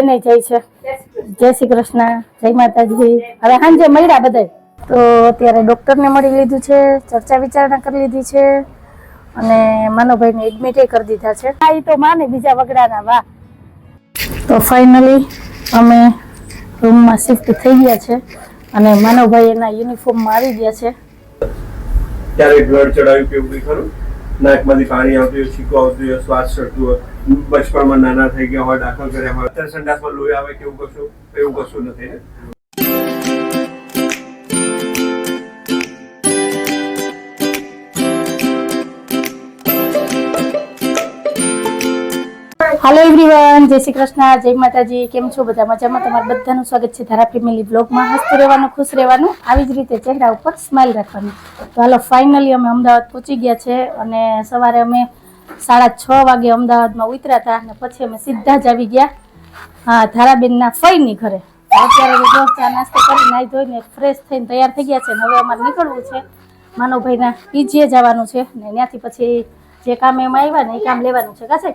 નહીં જાય છે. જય શ્રી કૃષ્ણ, જય માતાજી. હવે સાંજે મળ્યા બધા તો અત્યારે ડોક્ટરને મળી લીધું છે, ચર્ચા વિચારણા કરી લીધી છે અને માનવભાઈને એડમિટ કરી દીધા છે. આ તો માને બીજા વગડાના વાહ. તો ફાઇનલી અમે રૂમમાં શિફ્ટ થઈ ગયા છે અને માનવભાઈ એના યુનિફોર્મમાં આવી ગયા છે. ક્યારેક બ્લડ ચડાવ્યું કે એવું ખરું? નાકમાંથી પાણી આવતું હોય, છીકો આવતું હોય, શ્વાસ ચડતું હોય, બચપણમાં નાના થઈ ગયા હોય, દાખલ કર્યા હોય, અત્યારે સંડાસમાં લોહી આવે કે એવું કશું નથી ને? હાલો એવરીવન, જય શ્રી કૃષ્ણ, જય માતાજી. કેમ છો બધા? મજામાં? તમારું બધાનું સ્વાગત છે ધારા ફેમિલી બ્લોગમાં. હસતું રહેવાનું, ખુશ રહેવાનું, આવી જ રીતે ચહેરા ઉપર સ્માઇલ રાખવાની. તો હાલો ફાઇનલી અમે અમદાવાદ પહોંચી ગયા છે અને સવારે અમે 6:30 વાગે અમદાવાદમાં ઉતર્યા હતા અને પછી અમે સીધા જ આવી ગયા ધારાબેનના ફઈની ઘરે. અત્યારે જો ચા નાસ્તો કરી નાહી ધોઈને ફ્રેશ થઈને તૈયાર થઈ ગયા છે ને હવે અમારે નીકળવું છે. માનવભાઈના પીજીએ જવાનું છે ને ત્યાંથી પછી જે કામ એમાં આવ્યા ને એ કામ લેવાનું છે. કાશે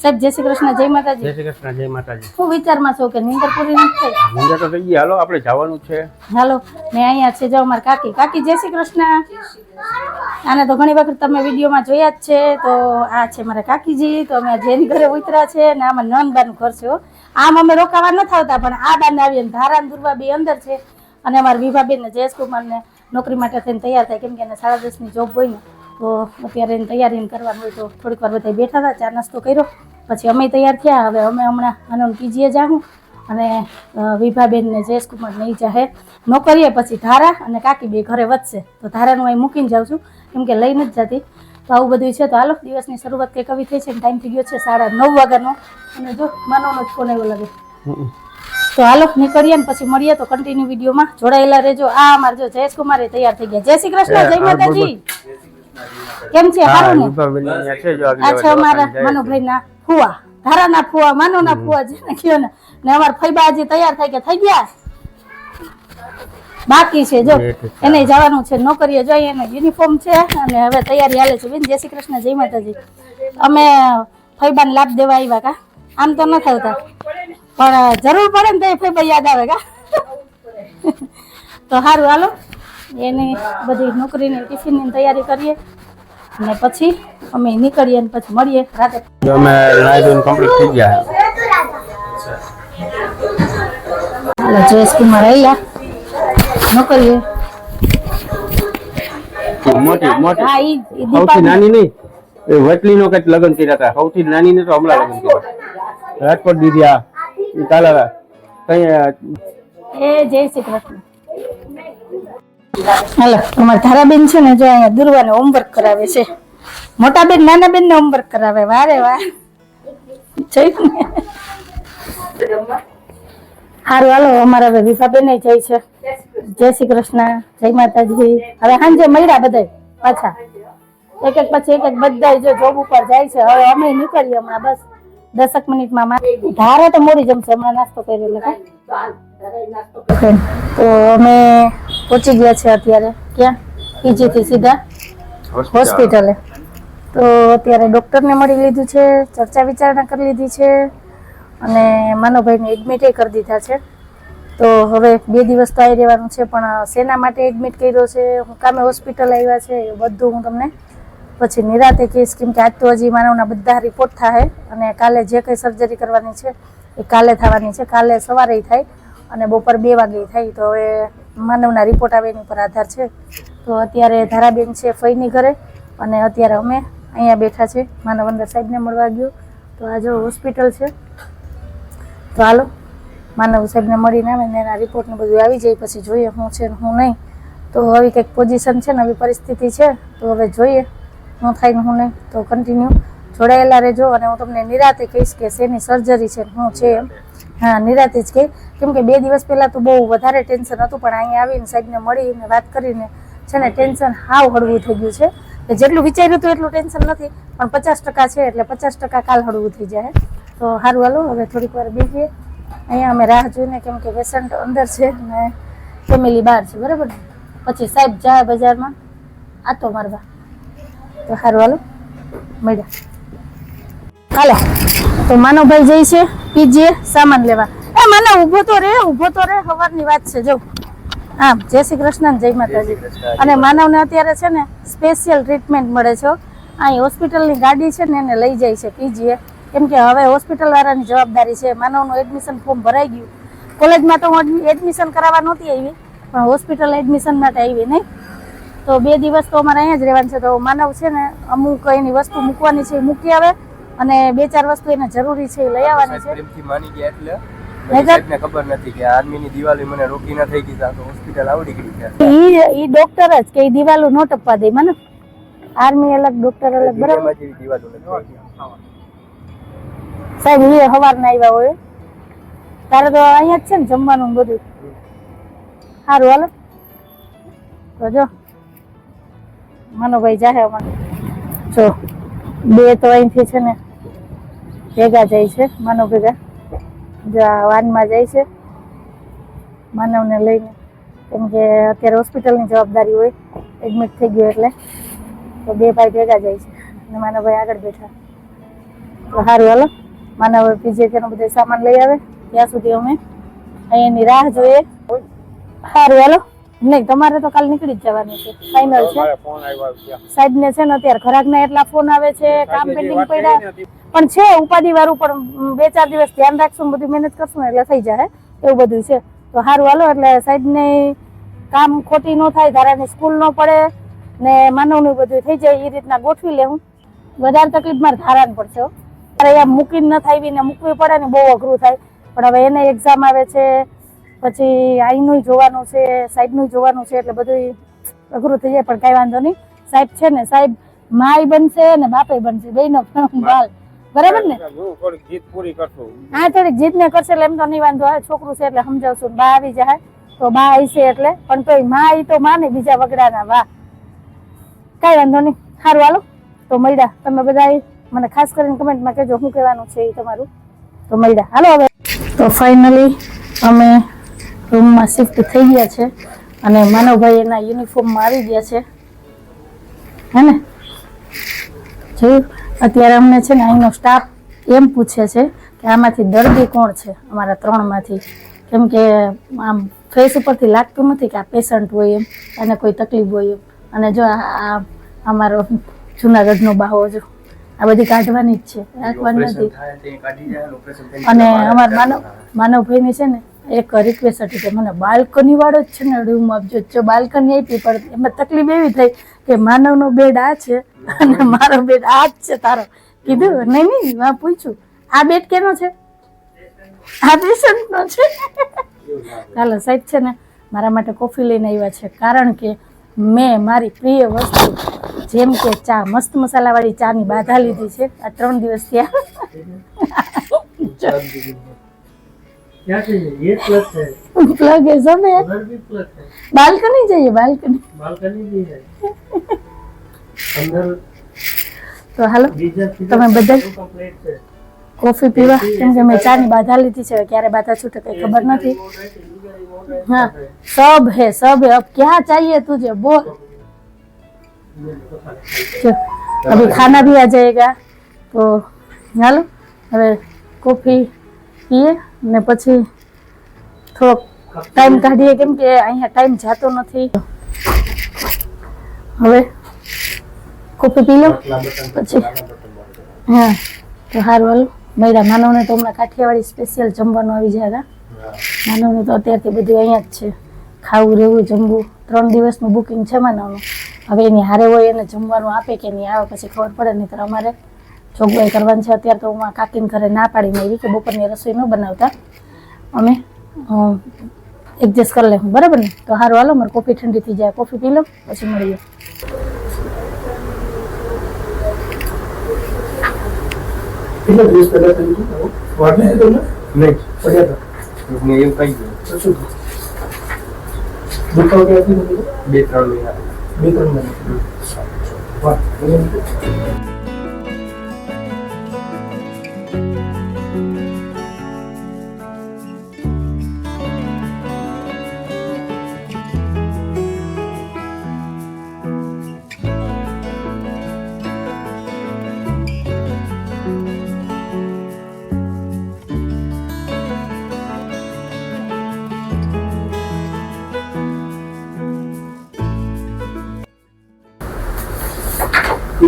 સાહેબ, જય શ્રી કૃષ્ણ, જય માતાજી. જય શ્રી કૃષ્ણ, જય માતાજી. હું વિચારમાં છું કે નીંદર પૂરી નથી થઈ. નીંદર તો થઈ ગઈ. હાલો આપણે જવાનું છે. હાલો ને અહીંયા છે જો અમારા કાકી. કાકી જય શ્રી કૃષ્ણ. આને તો ઘણી વખત તમે વિડીયોમાં જોયા જ છે. તો આ છે મારા કાકીજી. તો અમે જેની ઘરે ઉતર્યા છે ને આમાં નણબાનું ઘર છે. આમ અમે રોકાવા નથી આવતા પણ આ બાને આવીએ ને ધારા દુર્વા બી અંદર છે અને અમારા વિભાબેન ને જયેશકુમારને નોકરી માટે થઈને તૈયાર થાય કેમ કે એને 10:30ની જોબ હોય ને તો અત્યારે એને તૈયારી કરવાનું હોય તો થોડીક વાર બધા બેઠા હતા, ચા નાસ્તો કર્યો પછી અમે તૈયાર થયા. હવે અમે હમણાં આનો પીજીએ જાઉં અને વિભાબેન ને જયેશકુમાર નહીં જાહે નોકરીએ, પછી ધારા અને કાકી બે ઘરે વધશે તો ધારાનું અહીં મૂકીને જાઉં છું કેમ કે લઈ નથી જતી. તો આવું બધું છે. તો હાલો દિવસની શરૂઆત કંઈક આવી થઈ છે ને ટાઈમ થઈ ગયો છે 9:30 વાગ્યાનો અને જો માનવનો જ ફોન આવ્યો લાગે. તો હાલો નીકળીએ ને પછી મળીએ. તો કન્ટિન્યુ વિડીયોમાં જોડાયેલા રહેજો. આ અમારે જો જયેશકુમાર તૈયાર થઈ ગયા. જય શ્રી કૃષ્ણ, જય માતાજી. કેમ છે? સારું ને? અચ્છા, અમારા માનવભાઈ ના ફુવા, ધારાના ફુવા, માનવના ફુવા જેને કયો ને અમારા ફઈબા હજી તૈયાર થાય કે થઈ ગયા બાકી છે. જો એને જવાનું છે નોકરીએ, જોઈએ એને યુનિફોર્મ છે અને હવે તૈયારી હાલે છે. બેન જય શ્રી કૃષ્ણ, જય માતાજી. અમે ફઈબાને લાભ દેવા આવ્યા કા? આમ તો નથી આવતા પણ જરૂર પડે ને તો એ ફઈબા યાદ આવે કા? તો સારું હાલો એની બધી નોકરીની ટિફિનની તૈયારી કરીએ અને પછી અમે નીકળીએ અને પછી મળીએ રાતે. અમે નાઈન કમ્પ્લીટ થઈ ગયા. હાલો જયેશકુમાર આવ્યા નોકરીએ. મોટી હા, ઈ સૌથી નાની નહીં, એ વચલી નો કઈક લગ્ન કર્યા હતા. સૌથી નાની ને તો હમણાં લગ્ન કર્યા રાજકોટ દીધી. આ તાલા કઈ એ જય શ્રી કૃષ્ણ. હાલો અમારા ધારાબેન છે ને જો અહીંયા દુર્વાને હોમવર્ક કરાવે છે. મોટા બેન નાના બેન ને હોમવર્ક કરાવે. વારે વાહ. સારું હાલો અમારા હવે વિભાબેન જાય છે. જય શ્રી કૃષ્ણ, જય માતાજી. હવે સાંજે મળ્યા બધા પાછા એક એક પછી એક એક બધા જો જોબ ઉપર જાય છે. હવે અમે નીકળીએ હમણાં બસ 10 મિનિટમાં. ધારા તો મોડી જમશે, હમણાં નાસ્તો કર્યો એટલે તો અમે પહોંચી ગયા છે અત્યારે ક્યાં? પીજી થી સીધા હોસ્પિટલે. તો અત્યારે ડોક્ટરને મળી લીધું છે, ચર્ચા વિચારણા કરી લીધી છે અને માનવભાઈને એડમિટ કરી દીધા છે. તો હવે 2 દિવસ તો આવી રહેવાનું છે પણ શેના માટે એડમિટ કર્યો છે, હું કામે હોસ્પિટલ આવ્યા છે એ બધું હું તમને પછી નિરાતે કહીશ કેમ કે આજ તો હજી માનવના બધા રિપોર્ટ થાય અને કાલે જે કંઈ સર્જરી કરવાની છે એ કાલે થવાની છે. કાલે સવારે થાય અને બપોર 2 વાગે થાય. તો હવે માનવના રિપોર્ટ આવે એની પર આધાર છે. તો અત્યારે ધારાબેન છે ફઈની ઘરે અને અત્યારે અમે અહીંયા બેઠા છે. માનવ અંદર સાહેબને મળવા ગયો તો આ જો હોસ્પિટલ છે. તો હાલો માનવ સાહેબને મળીને આવે ને એના રિપોર્ટને બધું આવી જાય પછી જોઈએ શું છે ને શું નહીં. તો હવે કંઈક પોઝિશન છે ને આવી પરિસ્થિતિ છે તો હવે જોઈએ શું થાય ને શું નહીં. તો કન્ટિન્યુ જોડાયેલા રહેજો અને હું તમને નિરાતે કહીશ કે શેની સર્જરી છે શું છે એમ. હા, નિરાતે જ કહી કેમ કે 2 દિવસ પહેલાં તો બહુ વધારે ટેન્શન હતું પણ અહીંયા આવીને સાહેબને મળીને વાત કરીને છે ને ટેન્શન હાવ હળવું થઈ ગયું છે. જેટલું વિચાર્યું હતું એટલું ટેન્શન નથી પણ 50% છે એટલે 50% કાલ હળવું થઈ જાય. તો સારું હાલો હવે થોડીક વાર બેસીએ. અહીંયા અમે રાહ જોઈને કેમ કે પેશન્ટ અંદર છે ને ફેમિલી બહાર છે બરાબર ને પછી સાહેબ જાય બજારમાં આટો મારવા. તો સારું હાલો મળ્યા. હાલો તો માનવભાઈ જઈ છે પીજીએ સામાન લેવા. એ મને ઊભો તો રે સવારની વાત છે. જો આમ જય શ્રી કૃષ્ણ, જય માતાજી. અને માનવને અત્યારે છે ને સ્પેશિયલ ટ્રીટમેન્ટ મળે છે. અહીં હોસ્પિટલની ગાડી છે ને એને લઈ જાય છે પીજીએ, કેમ કે હવે હોસ્પિટલ વાળાની જવાબદારી છે. માનવનું એડમિશન ફોર્મ ભરાઈ ગયું. કોલેજમાં તો હું એડમિશન કરાવવા નહોતી આવી, પણ હોસ્પિટલ એડમિશન માટે આવી નહીં. તો 2 દિવસ તો અમારે અહીંયા જ રહેવાનું છે. તો માનવ છે ને અમુક એની વસ્તુ મૂકવાની છે એ મૂકી આવે, અને 2-4 વસ્તુ એને જરૂરી છે એ લઈ આવવાની છે. પ્રેમથી માની ગયા એટલે સાહેબને ખબર નથી કે આર્મીની દિવાળી મને રોકી ના થઈ ગઈ, તો હોસ્પિટલ આવડી ગઈ છે. ઈ ડોક્ટર જ કે દિવાલો નો ટપવા દે. મને આર્મી અલગ, ડોક્ટર અલગ, બરાબર સાહેબ? એ સવારના આવ્યા હોય, તારે તો અહીંયા જ છે ને જમવાનું બધું. સારું હાલો. તો જો માનવભાઈ જાહે અમારે, જો 2 તો અહીંથી છે ને ભેગા જાય છે. માનવ ભેગા જો આ વાનમાં જાય છે માનવને લઈને, કેમ કે અત્યારે હોસ્પિટલની જવાબદારી હોય, એડમિટ થઈ ગયો એટલે. તો 2 ભાઈ ભેગા જાય છે અને માનવભાઈ આગળ બેઠા. તો સારું હાલો. માનવ પીજે તેનો બધો સામાન લઈ આવે ત્યાં સુધી અમે અહીંયાની રાહ જોઈએ. સારું હાલો. નહીં, તમારે તો કાલ નીકળી જ જવાનું છે, ફાઇનલ છે. સાહેબ ને છે ને અત્યારે ઘરાકના એટલા ફોન આવે છે, કામ પેન્ડિંગ પડ્યા પણ છે ઉપાધિ વાળું, પણ 2-4 દિવસ ધ્યાન રાખશું, બધું મહેનત કરશું ને એટલે થઈ જાય એવું બધું છે. તો સારું હાલો. એટલે સાહેબ ને કામ ખોટી ન થાય, ધારાની સ્કૂલ ન પડે ને માનવનું બધું થઈ જાય એ રીતના ગોઠવી લેવું. વધારે તકલીફ મારે ધારાને પડશે. અહીંયા મૂકીને ન થાય ને મૂકવી પડે ને બહુ અઘરું થાય. પણ હવે એને એક્ઝામ આવે છે, પછી આઈનું જોવાનું છે, સાહેબનું જોવાનું છે, એટલે બધું અઘરું થઈ જાય. પણ કઈ વાંધો નહીં, સાહેબ છે ને સાહેબ માય બનશે ને બાપે બનશે, બેયનો બાલ, બરાબર ને? થોડીક જીત પૂરી કરશું. હા, થોડીક જીત ને કરશે એટલે એમ તો નહીં વાંધો આવે. છોકરું છે એટલે સમજાવશું. બા આવી જાય તો બા આવશે એટલે, પણ તોય માં ઈ તો માને બીજા વગડાના. વાહ, કઈ વાંધો નહીં. સારું હાલો. તો મળ્યા. તમે બધા મને ખાસ કરીને કમેન્ટમાં કહેજો શું કહેવાનું છે એ તમારું. તો મળ્યા. હાલો હવે. તો ફાઇનલી અમે રૂમમાં શિફ્ટ થઈ ગયા છે અને માનવભાઈ એના યુનિફોર્મમાં આવી ગયા છે, હે ને? જોયું? અત્યારે અમને છે ને અહીંનો સ્ટાફ એમ પૂછે છે કે આમાંથી દર્દી કોણ છે અમારા 3 માંથી, કેમ કે આમ ફેસ ઉપરથી લાગતું નથી કે આ પેશન્ટ હોય એમ, અને કોઈ તકલીફ હોય એમ. અને જો આ અમારો જુનાગઢનો બાહો, જો આ બધી કાઢવાની જ છે, રાખવાની નથી. અને અમારા માનવભાઈની છે ને એક રિક્વેસ્ટ હતી કે મને બાલ્કની વાળો જ છે ને રૂમ આપજો. જો બાલ્કની આપી, પણ એમાં તકલીફ એવી થઈ કે માનવનો બેડ આ છે અને મારો બેડ આ જ છે. તારો કીધું નહીં, મેં પૂછ્યું આ બેડ કેનો છે? આ પેશન્ટનો છે. ચાલો, સાહેબ છે ને મારા માટે કોફી લઈને આવ્યા છે, કારણ કે મેં મારી પ્રિય વસ્તુ જેમ કે ચા, મસ્ત મસાલાવાળી ચાની બાધા લીધી છે આ 3 દિવસ થયા. प्लग है सब है, बालकनी चाहिए, बालकनी अंदर. तो हालो તમે બધા કોફી પીવા, કેમ કે મેં ચાની બાધા લીધી છે. ક્યારે બાધા છૂટે કઈ ખબર નથી. हाँ, सब है अब क्या चाहिए तुझे बोल. अभी खाना भी आ जाएगा. तो हालो હવે કોફી પીએ ને પછી થોડોક ટાઈમ કાઢીએ, કેમ કે અહીંયા ટાઈમ જતો નથી. હવે કોફી પી લો પછી. હા, તો સારું હાલો. મૈરા માનવને તો હમણાં કાઠિયાવાડી સ્પેશિયલ જમવાનું આવી જાય. માનવને તો અત્યારથી બધું અહીંયા જ છે, ખાવું, રહેવું, જમવું. 3 દિવસનું બુકિંગ છે માનવનું. હવે એની હારે હોય એને જમવાનું આપે કે નહીં આવે પછી ખબર પડે. નહીં તો અમારે જોગવાઈ કરવાની છે. અત્યારે તો હું કાકીને ઘરે ના પાડીને આવી કે બપોરની રસોઈ ન બનાવતા, અમે એડજસ્ટ કરી લઉં, બરાબર ને? તો સારું હાલો, મારે કોફી ઠંડી થઈ જાય, કોફી પી લો પછી મળીએ.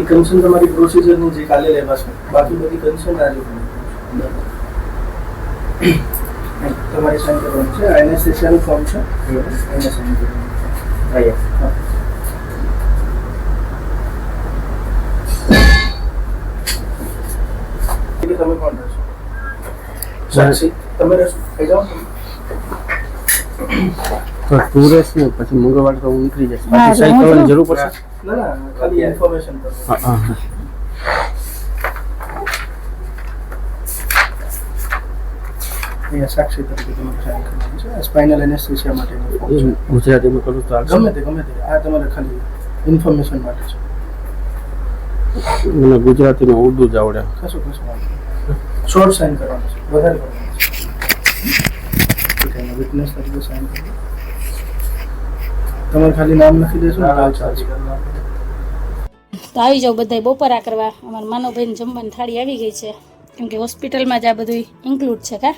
કન્સર્ન તમારી પ્રોસિજરની જે કાલે લેવાશે, બાકી બધી કન્સર્ન આજે તમારી સાઈન કરવાનું છે. એનેસ્થેસિયાનું ફોર્મ છે, એને સાઈન કરવાનું છે. તમે કોણ રહેશો? સાક્ષી તમે રહેશો? થઈ જાઓ. તો તું રહેશ ને પછી મંગળવારે તો હું નીકળી જઈશ. હા, બાકી સહી હું કરવાની છું. જરૂર પડશે? ના ખાલી ઇન્ફોર્મેશન કરો. હા હા હા. અહીંયા સાક્ષી તરીકે તમારે સાઈન કરવાનું છે. સ્પાઇનલ એનેસ્થેસિયા માટેનું form છે. એ ગુજરાતીમાં કરું તો ચાલશે? ગમે તે આ તમારે ખાલી ઇન્ફોર્મેશન માટે છે. મને ગુજરાતીમાં ઉર્દુ જ આવડે. કશું વાંધો નહીં. શોર્ટ સાઈન કરવાનું છે, વધારે કરવાનું છે. વિટનેસ તરીકે સાઈન કરો. તમારે ખાલી નામ લખી દેશો ને તો ચાલશે. તો આવી જાઓ બધા બપોરા કરવા. અમારા માનવભાઈને જમવાની થાળી આવી ગઈ છે, કેમ કે હોસ્પિટલમાં જ આ બધું ઇન્ક્લુડ છે કા.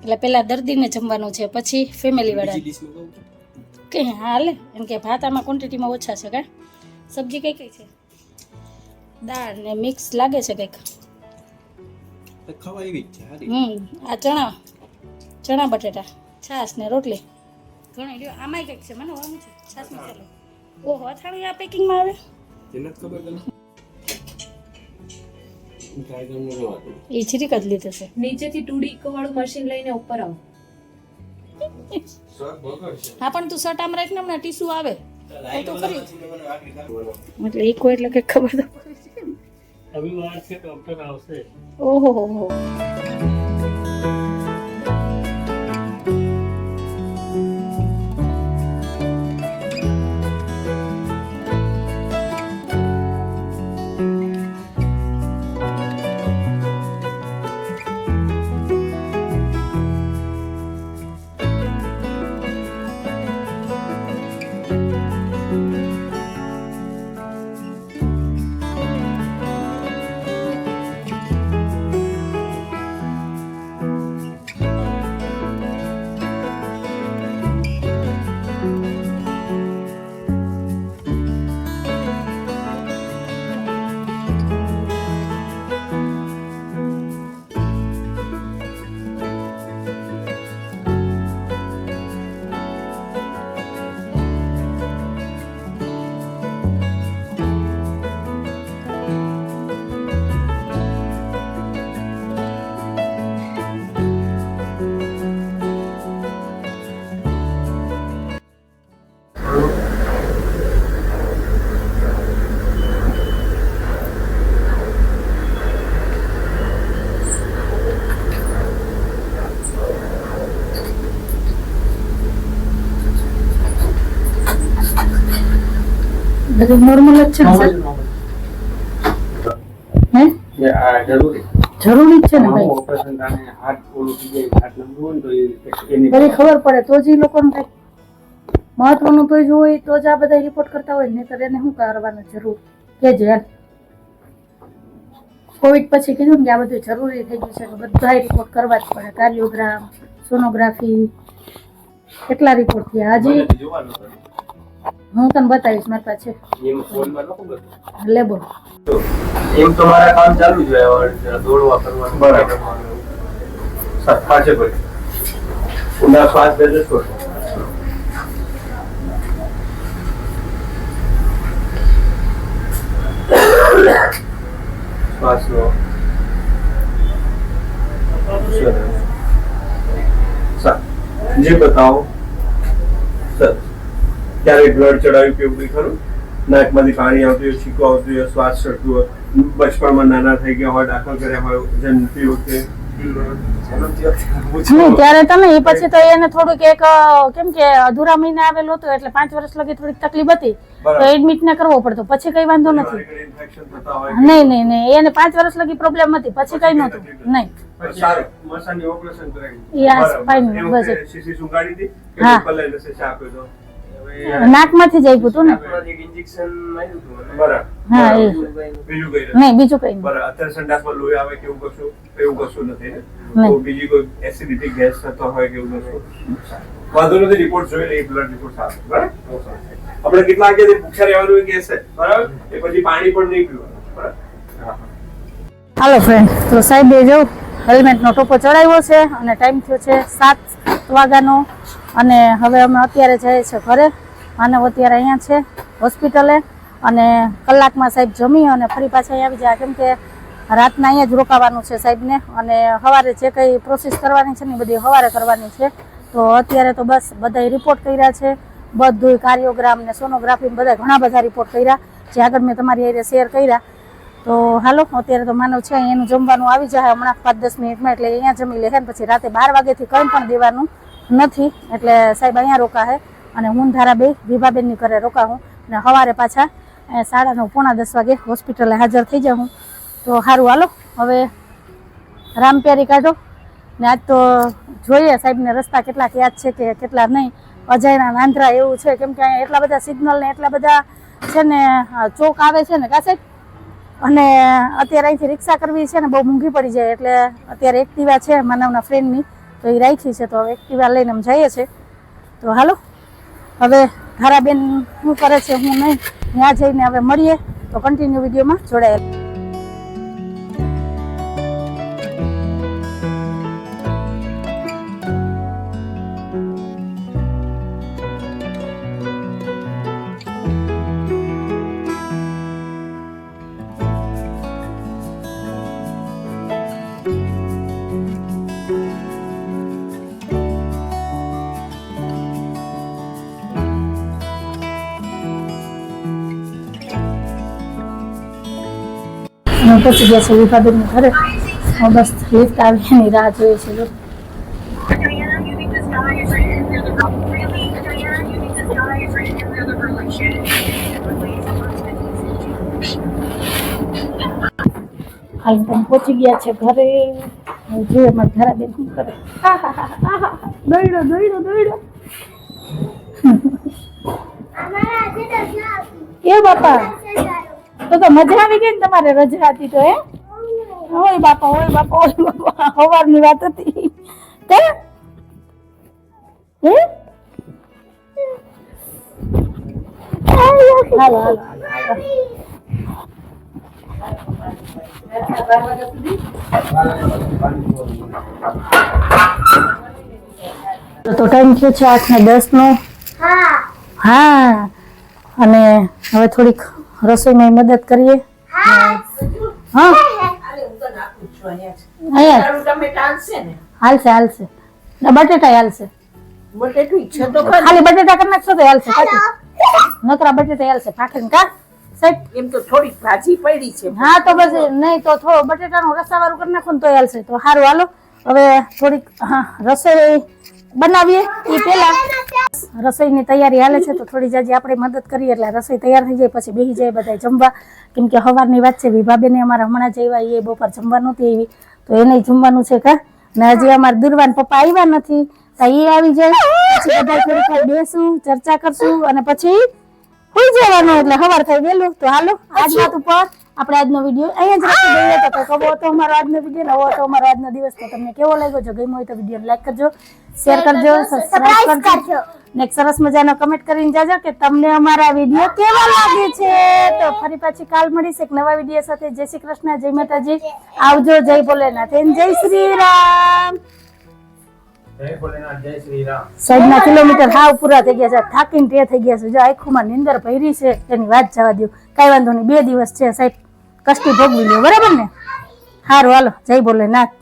એટલે પહેલાં દર્દીને જમવાનું છે, પછી ફેમિલીવાળા કે હાલે એમ કે ભાત આમાં ક્વોન્ટિટીમાં ઓછા છે કા. સબ્જી કઈ કઈ છે? દાળ ને મિક્સ લાગે છે કંઈક. આ ચણા બટેટા, છાશ ને રોટલી ઘણી લ્યો. આમાંય કંઈક છે, મને ઓળું છે છાશ મસાલો. ઓહો, અથાણું આ પેકિંગમાં આવે. એ છીરીક જ લીધો છે. નીચેથી 2D વાળું મશીન લઈને ઉપર આવો. હા પણ તું શર્ટ આમ રાખ ને, હમણાં ટીસ્યુ આવે તો ખરી. એટલે ઈકો એટલે કઈ ખબર તો ઓહો હો હો. બધું નોર્મલ જ છે ને સર? હે જરૂરી જ છે ને ભાઈ. બધી ખબર પડે તો જ એ લોકોને કંઈક મહત્વનું તો જ હોય તો જ આ બધા રિપોર્ટ કરતા હોય ને, તો એને શું કરવાની જરૂર કે છે. કોવિડ પછી કીધું ને કે આ બધું જરૂરી થઈ ગયું છે કે બધા રિપોર્ટ કરવા જ પડે. કાર્ડિયોગ્રામ, સોનોગ્રાફી, કેટલા રિપોર્ટ થયા હજી હું તને બતાવીશ મારી પાસે લે બોલ. એમ તો મારા કામ ચાલુ જ હોય, દોડવા કરવાનું. બરાબર. પાછે પછી ઊંડા શ્વાસ લેજો છો. શ્વાસ લો. જે બતાવો સર. ક્યારેક બ્લડ ચડાવ્યું કે એવું કંઈ ખરું? નાકમાંથી પાણી આવતું હોય, છીકો આવતું હોય, શ્વાસ ચડતું હોય, બચપણમાં નાના થઈ ગયા હોય, દાખલ કર્યા હોય જન્મતી વખતે? ત્યારે તમે એ પછી તો એને થોડુંક એક કેમ કે અધૂરા મહિને આવેલો હતો એટલે 5 વર્ષ લગી થોડીક તકલીફ હતી તો એડમિટ ને કરવો પડતો. પછી કઈ વાંધો નથી. નહીં એને 5 વર્ષ લગી પ્રોબ્લેમ હતી, પછી કઈ નહોતું. નહીં સારું. મસાની ઓપરેશન કરાવી. યસ ફાઇન બસ. સીસી સુંગાડી હતી કે હા. પલ્લે નસે આપ્યો તો નાકમાંથી જ આપ્યું હતું ને. ઇન્જેક્શન માર્યું હતું. બરાબર. હા એ બીજું કઈ નહીં, બીજું કઈ નહીં. બરાબર. અત્યારે સંડાસમાં લોહી આવે કે એવું કશું નથી ને? નહીં. તો બીજી કોઈ એસિડિટી ગેસ થતો હોય કે એવું કશું વાંધો નથી. રિપોર્ટ જોઈએ, બ્લડ રિપોર્ટ આવે. બરાબર. આપણે કેટલા વાગ્યાથી ભૂખ્યા રહેવાનું એ કહેશે, બરાબર? એ પછી પાણી પણ નહીં પીવાનું, બરાબર? હા. હાલો ફ્રેન્ડ, તો સાહેબે જો હેલ્મેટનો ટોપો ચડાવ્યો છે અને ટાઈમ થયો છે 7 વાગ્યાનો અને હવે અમે અત્યારે જઈએ છીએ ઘરે. માનવ અત્યારે અહીંયા છે હોસ્પિટલે અને કલાકમાં સાહેબ જમી અને ફરી પાછા અહીંયા આવી જાય, કેમ કે રાતના અહીંયા જ રોકાવાનું છે સાહેબને અને સવારે જે કંઈ પ્રોસેસ કરવાની છે ને એ બધી સવારે કરવાની છે. તો અત્યારે તો બસ બધાય રિપોર્ટ કર્યા છે, બધું કાર્યોગ્રામ ને સોનોગ્રાફી બધા ઘણા બધા રિપોર્ટ કર્યા જે આગળ મેં તમારી હારે શેર કર્યા. તો હાલો અત્યારે તો માનવ છે એનું જમવાનું આવી જાય હમણાં 5-10 મિનિટમાં, એટલે અહીંયા જમી લે છે. પછી રાતે 12 વાગ્યાથી કંઈ પણ દેવાનું નથી, એટલે સાહેબ અહીંયા રોકાશે અને હું ધારા બે વિભાબેનની ઘરે રોકાવું અને સવારે પાછા 9:30 પોણા 10 વાગે હોસ્પિટલે હાજર થઈ જાઉં. તો સારું હાલો હવે રામપ્યારી કાઢો ને આજ તો જોઈએ સાહેબને રસ્તા કેટલાક યાદ છે કે કેટલા નહીં. અજાયના નાંદરા એવું છે, કેમ કે અહીંયા એટલા બધા સિગ્નલ ને એટલા બધા છે ને ચોક આવે છે ને કા સાહેબ, અને અત્યારે અહીંથી રિક્ષા કરવી છે ને બહુ મોંઘી પડી જાય, એટલે અત્યારે એક્ટિવા છે માનવના ફ્રેન્ડની તો એ રાખી છે, તો હવે એક્ટિવા લઈને અમે જઈએ છીએ. તો હાલો હવે ધારાબેન શું કરે છે હું નહીં, ત્યાં જઈને હવે મળીએ. તો કન્ટિન્યુ વિડીયોમાં જોડાયેલા. પહોંચી ગયા છે વિભાબેનની ઘરે. બસ લિફ્ટ આવી એની રાહ જોઈએ છે. Adriana, you think this guy is right here near the really? Adriana, you think this guy is right here near the relation? હાલ તમે પહોંચી ગયા છે ઘરે. જોઈએ મારા ધારાબેન શું કરે. દોડ્યો દોડ્યો દોડ્યો. એ બાપા, તો મજા આવી ગઈ ને તમારે રજા હતી તો? ઓય બાપા ઓય બાપા ઓય બાપા, સવારની વાત હતી કે હાલો હાલો. તો ટાઈમ થયો છે 8:10 હા, અને હવે થોડીક રસોઈમાં મદદ કરીએ. હા હાલશે હાલશે, બટેટા હાલશે, ખાલી બટેટા કરી નાખશો તો હાલશે. નકરા બટેટા હાલશે ભાખરી કા સાહેબ? એમ તો થોડીક ભાજી પડી છે. હા તો બસ નહીં તો થોડો બટેટાનો રસા વાળું કરી નાખો ને તો હાલશે. તો સારું હાલો હવે થોડીક રસોઈ બનાવીએ. એ પેલા રસોઈની તૈયારી હાલે છે, તો થોડી જાજી આપણે મદદ કરીએ એટલે રસોઈ તૈયાર થઈ જાય. પછી બેસી જાય બધા જમવા, કેમ કે સવારની વાત છે. વિભાબેને અમારા હમણાં જ આવ્યા, એ બપોર જમવા નહોતી આવી તો એને જમવાનું છે કા. ને હજી અમારા દુર્વાન પપ્પા આવ્યા નથી, તો એ આવી જાય પછી બધા થોડીક વાર બેસું, ચર્ચા કરશું અને પછી સુઈ જવાનું, એટલે સવાર થાય વહેલું. તો હાલો આજ વાત ઉપર આપણે આજનો વિડીયો અહીંયા જ રાખી દઈએ. તો કવો હતો અમારો આજનો વિડીયો, નવો હતો અમારો આજનો દિવસ. તો તમને કેવો લાગ્યો? જો ગમ્યો હોય તો વિડીયોને લાઈક કરજો, શેર કરજો, સબસ્ક્રાઇબ કરજો ને એક સરસ મજાનો કમેન્ટ કરીને જાજો કે તમને અમારા વિડીયો કેવા લાગે છે. તો ફરી પાછી કાલ મળીશ એક નવા વિડીયો સાથે. જય શ્રી કૃષ્ણ, જય માતાજી, આવજો. જય ભોલેનાથ, જય શ્રી રામ. સાહેબના કિલોમીટર હાવ પૂરા થઈ ગયા છે, થાકીને તે થઈ ગયા છે. જો આંખોમાં નીંદર ભરી છે એની વાત જવા દો. કઈ વાંધો નહીં, 2 દિવસ છે સાહેબ, કષ્ટી ભોગવી લ્યો, બરાબર ને? સારું હાલો, જય ભોલેનાથ.